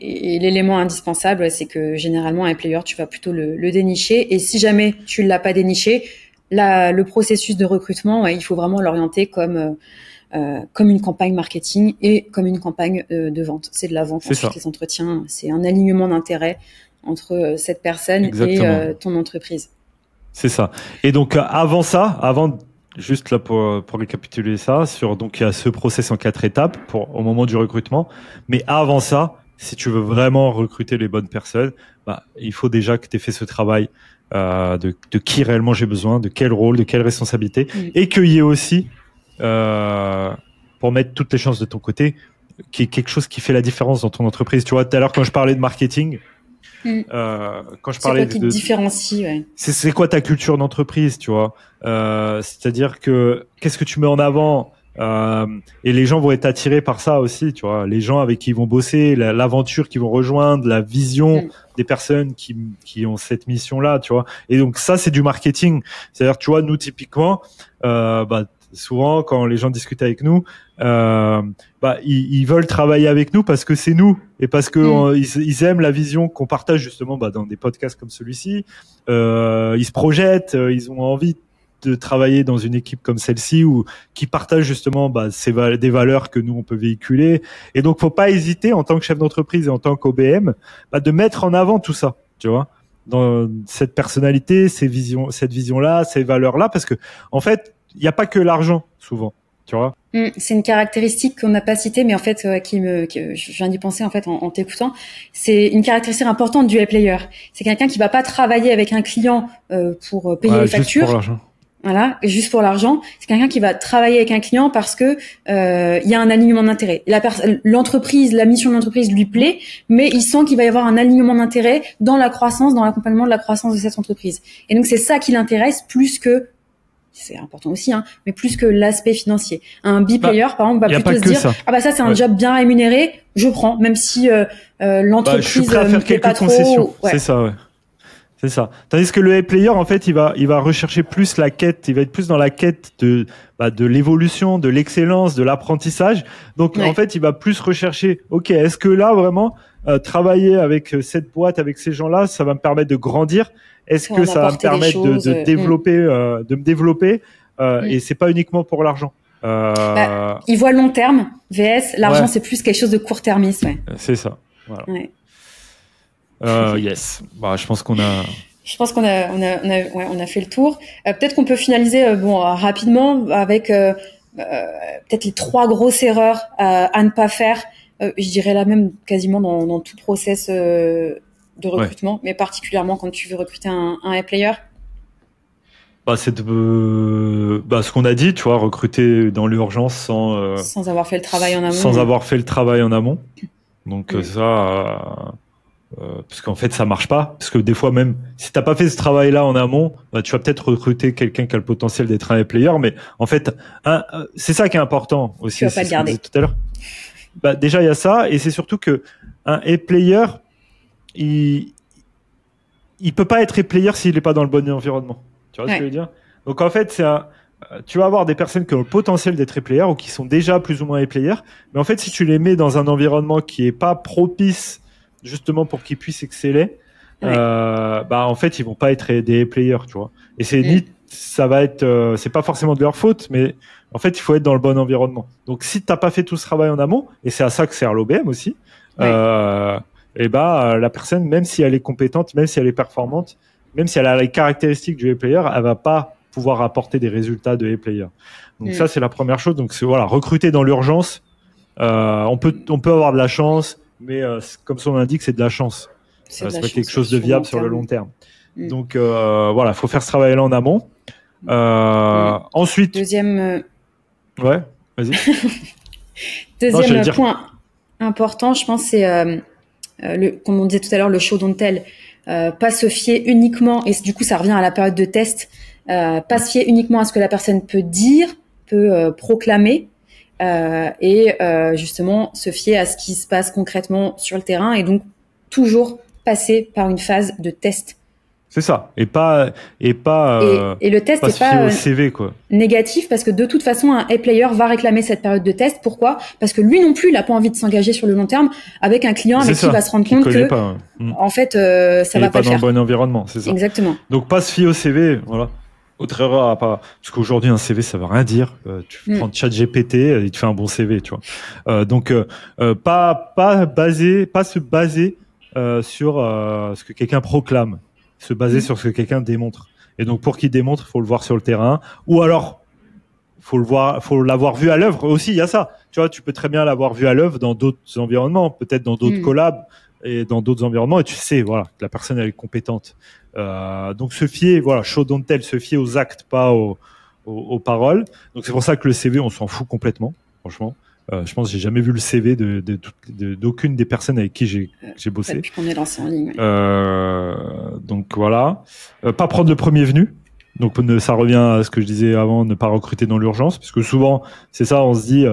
Et l'élément indispensable, c'est que généralement un player, tu vas plutôt le dénicher. Et si jamais tu l'as pas déniché, le processus de recrutement, il faut vraiment l'orienter comme une campagne marketing et comme une campagne de vente. C'est de la vente. Ensuite, les entretiens, c'est un alignement d'intérêt entre cette personne et ton entreprise. C'est ça. Et donc avant juste là pour récapituler ça, donc il y a ce process en 4 étapes au moment du recrutement. Mais avant ça, si tu veux vraiment recruter les bonnes personnes, il faut déjà que tu aies fait ce travail de qui réellement j'ai besoin, de quel rôle, de quelle responsabilité, et qu'il y ait aussi pour mettre toutes les chances de ton côté, qui est quelque chose qui fait la différence dans ton entreprise. Tu vois, tout à l'heure quand je parlais de marketing, quand je parlais qui te différencie, ouais. C'est quoi ta culture d'entreprise, tu vois, c'est-à-dire que qu'est-ce que tu mets en avant, et les gens vont être attirés par ça aussi, tu vois, les gens avec qui ils vont bosser, l'aventure qu'ils vont rejoindre, la vision des personnes qui ont cette mission-là, tu vois. Et donc ça, c'est du marketing. C'est-à-dire, tu vois, nous typiquement, souvent quand les gens discutent avec nous, ils veulent travailler avec nous parce que c'est nous et parce que ils aiment la vision qu'on partage justement dans des podcasts comme celui-ci. Ils se projettent, ils ont envie de travailler dans une équipe comme celle-ci ou qui partage justement des valeurs que nous on peut véhiculer. Et donc faut pas hésiter en tant que chef d'entreprise et en tant qu'OBM de mettre en avant tout ça, tu vois, dans cette personnalité, cette vision-là, ces valeurs-là, parce que en fait il n'y a pas que l'argent souvent, tu vois. C'est une caractéristique qu'on n'a pas citée, mais en fait, je viens d'y penser en fait en t'écoutant. C'est une caractéristique importante du player. C'est quelqu'un qui va pas travailler avec un client pour payer les factures. Juste pour l'argent. Voilà, juste pour l'argent. C'est quelqu'un qui va travailler avec un client parce que il y a un alignement d'intérêt. L'entreprise, la mission de l'entreprise lui plaît, mais il sent qu'il va y avoir un alignement d'intérêt dans la croissance, dans l'accompagnement de la croissance de cette entreprise. Et donc c'est ça qui l'intéresse plus que, c'est important aussi, mais plus que l'aspect financier. Un B-player, par exemple, va plutôt se dire, ça c'est un job bien rémunéré, je prends, même si l'entreprise je suis prêt à faire quelques concessions. Ouais. C'est ça, ouais. C'est ça. Tandis que le player, en fait, il va rechercher plus la quête, il va être plus dans la quête de l'évolution, de l'excellence, de l'apprentissage. Donc, en fait, il va plus rechercher, ok, est-ce que là, vraiment, travailler avec cette boîte, avec ces gens-là, ça va me permettre de grandir? Est-ce que ça va me permettre de me développer, et c'est pas uniquement pour l'argent. Il voit long terme, VS, l'argent, c'est plus quelque chose de court-termiste, ouais. C'est ça. Voilà. Ouais. Yes. Je pense qu'on a. Je pense qu'on a fait le tour. Peut-être qu'on peut finaliser rapidement avec peut-être les 3 grosses erreurs à ne pas faire. Je dirais là même quasiment dans tout process de recrutement, mais particulièrement quand tu veux recruter un player. C'est ce qu'on a dit, tu vois, recruter dans l'urgence sans avoir fait le travail en amont. Sans avoir fait le travail en amont. Donc parce qu'en fait ça marche pas, parce que des fois même si t'as pas fait ce travail-là en amont, bah, tu vas peut-être recruter quelqu'un qui a le potentiel d'être un A-player, mais en fait c'est ça qui est important aussi, tu vas pas c'est le ce qu'on garder. disait tout à l'heure. Bah, déjà il y a ça, et c'est surtout que un A-player il peut pas être A-player s'il est pas dans le bon environnement. Tu vois ce que je veux dire? Donc en fait tu vas avoir des personnes qui ont le potentiel d'être A-player ou qui sont déjà plus ou moins A-player, mais en fait si tu les mets dans un environnement qui est pas propice justement pour qu'ils puissent exceller, bah en fait ils vont pas être des players, tu vois. Et ça va être, c'est pas forcément de leur faute, mais en fait il faut être dans le bon environnement. Donc si t'as pas fait tout ce travail en amont, et c'est à ça que sert l'OBM aussi, et bah la personne, même si elle est compétente, même si elle est performante, même si elle a les caractéristiques du A-player, elle va pas pouvoir apporter des résultats de A-player. Donc ça c'est la première chose. Donc c'est voilà, recruter dans l'urgence. On peut avoir de la chance, mais comme son l'indique, c'est de la chance. C'est pas quelque chose de viable sur le long terme. Donc voilà, faut faire ce travail-là en amont. Ensuite. Deuxième. Ouais, vas-y. Deuxième point important, je pense, c'est comme on disait tout à l'heure, le show don't tell. Pas se fier uniquement, et du coup ça revient à la période de test. Pas se fier uniquement à ce que la personne peut dire, peut proclamer. Et justement se fier à ce qui se passe concrètement sur le terrain, et donc toujours passer par une phase de test. C'est ça, et le test n'est pas au CV, quoi. Négatif, parce que de toute façon un A-player va réclamer cette période de test. Pourquoi? Parce que lui non plus il n'a pas envie de s'engager sur le long terme avec un client avec qui il va se rendre compte que en fait ça va pas le faire. Il est pas dans le bon environnement, c'est ça. Exactement. Donc pas se fier au CV, voilà. Autre erreur à pas, parce qu'aujourd'hui un CV ça veut rien dire. Tu prends ChatGPT, il te fait un bon CV, tu vois. Donc pas se baser sur ce que quelqu'un proclame, se baser sur ce que quelqu'un démontre. Et donc pour qu'il démontre, il faut le voir sur le terrain, ou alors faut l'avoir vu à l'œuvre aussi. Il y a ça, tu vois. Tu peux très bien l'avoir vu à l'œuvre dans d'autres environnements, peut-être dans d'autres collabs et dans d'autres environnements, et tu sais, voilà, que la personne elle est compétente. Donc se fier, voilà, show don't tell, se fier aux actes, pas aux paroles. Donc c'est pour ça que le CV, on s'en fout complètement, franchement. Je pense que j'ai jamais vu le CV d'aucune des personnes avec qui j'ai bossé. Depuis qu'on est lancé en ligne. Donc voilà, pas prendre le premier venu. Donc ça revient à ce que je disais avant, ne pas recruter dans l'urgence, parce que souvent c'est ça, on se dit.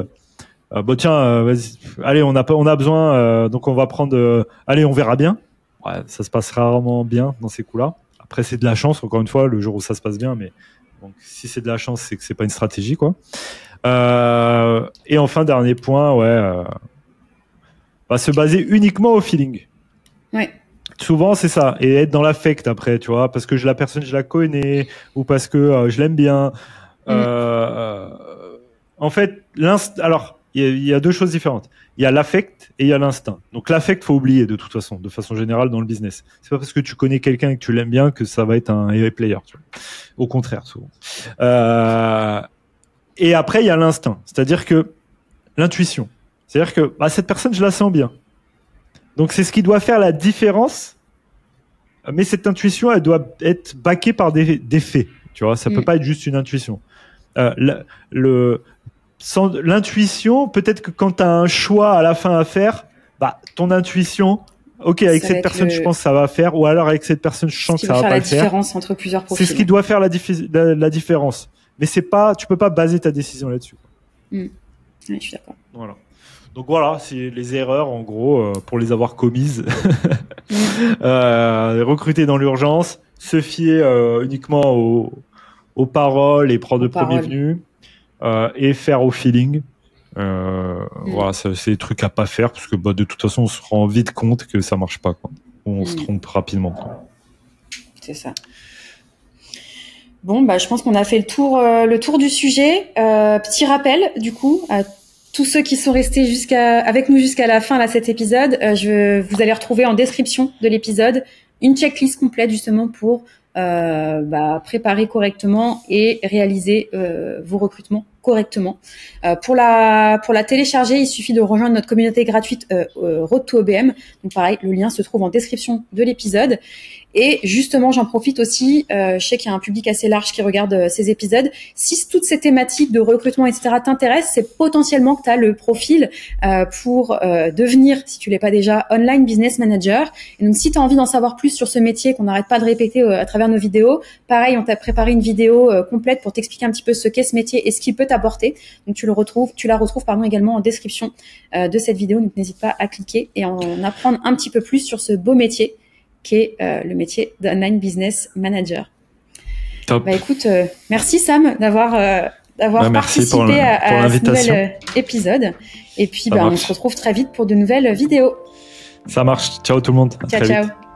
Bon tiens, vas-y, allez, on a besoin, donc on va prendre. Allez, on verra bien. Ouais, ça se passe rarement bien dans ces coups-là. Après, c'est de la chance, encore une fois, le jour où ça se passe bien. Mais donc, si c'est de la chance, c'est que c'est pas une stratégie, quoi. Et enfin, dernier point, se baser uniquement au feeling. Ouais. Souvent, c'est ça, et être dans l'affect après, tu vois, parce que la personne, je la connais, ou parce que je l'aime bien. En fait, alors. Il y a deux choses différentes. Il y a l'affect et il y a l'instinct. Donc l'affect, faut oublier de toute façon, de façon générale dans le business. C'est pas parce que tu connais quelqu'un et que tu l'aimes bien que ça va être un player. Tu vois. Au contraire, souvent. Et après, il y a l'instinct, c'est-à-dire que l'intuition. C'est-à-dire que cette personne, je la sens bien. Donc c'est ce qui doit faire la différence. Mais cette intuition, elle doit être backée par des faits. Tu vois, ça peut pas être juste une intuition. Sans l'intuition, peut-être que quand tu as un choix à la fin à faire, ton intuition, ok, avec cette personne, je pense que ça va faire, ou alors avec cette personne, je sens que ça va pas le faire. C'est la différence entre plusieurs profils. C'est ce qui doit faire la différence. Mais tu peux pas baser ta décision là-dessus. Oui, je suis d'accord. Voilà. Donc voilà, c'est les erreurs, en gros, pour les avoir commises. Recruter dans l'urgence, se fier uniquement aux paroles et prendre le premier venu. Et faire au feeling. Voilà, c'est des trucs à pas faire parce que de toute façon, on se rend vite compte que ça marche pas, quoi. On se trompe rapidement, quoi. C'est ça. Bon, je pense qu'on a fait le tour du sujet. Petit rappel, du coup, à tous ceux qui sont restés avec nous jusqu'à la fin de cet épisode, vous allez retrouver en description de l'épisode une checklist complète justement pour préparer correctement et réaliser vos recrutements correctement. Pour la télécharger, il suffit de rejoindre notre communauté gratuite Road to OBM. Donc pareil, le lien se trouve en description de l'épisode. Et justement, j'en profite aussi, je sais qu'il y a un public assez large qui regarde ces épisodes. Si toutes ces thématiques de recrutement, etc. t'intéressent, c'est potentiellement que tu as le profil pour devenir, si tu l'es pas déjà, online business manager. Et donc, si tu as envie d'en savoir plus sur ce métier qu'on n'arrête pas de répéter à travers nos vidéos, pareil, on t'a préparé une vidéo complète pour t'expliquer un petit peu ce qu'est ce métier et ce qu'il peut t'apporter. Donc, tu la retrouves également en description de cette vidéo. Donc, n'hésite pas à cliquer et en apprendre un petit peu plus sur ce beau métier qui est le métier d'online business manager. Top. Bah écoute, merci Sam d'avoir participé à ce nouvel épisode. Et puis on se retrouve très vite pour de nouvelles vidéos. Ça marche. Ciao tout le monde. Ciao.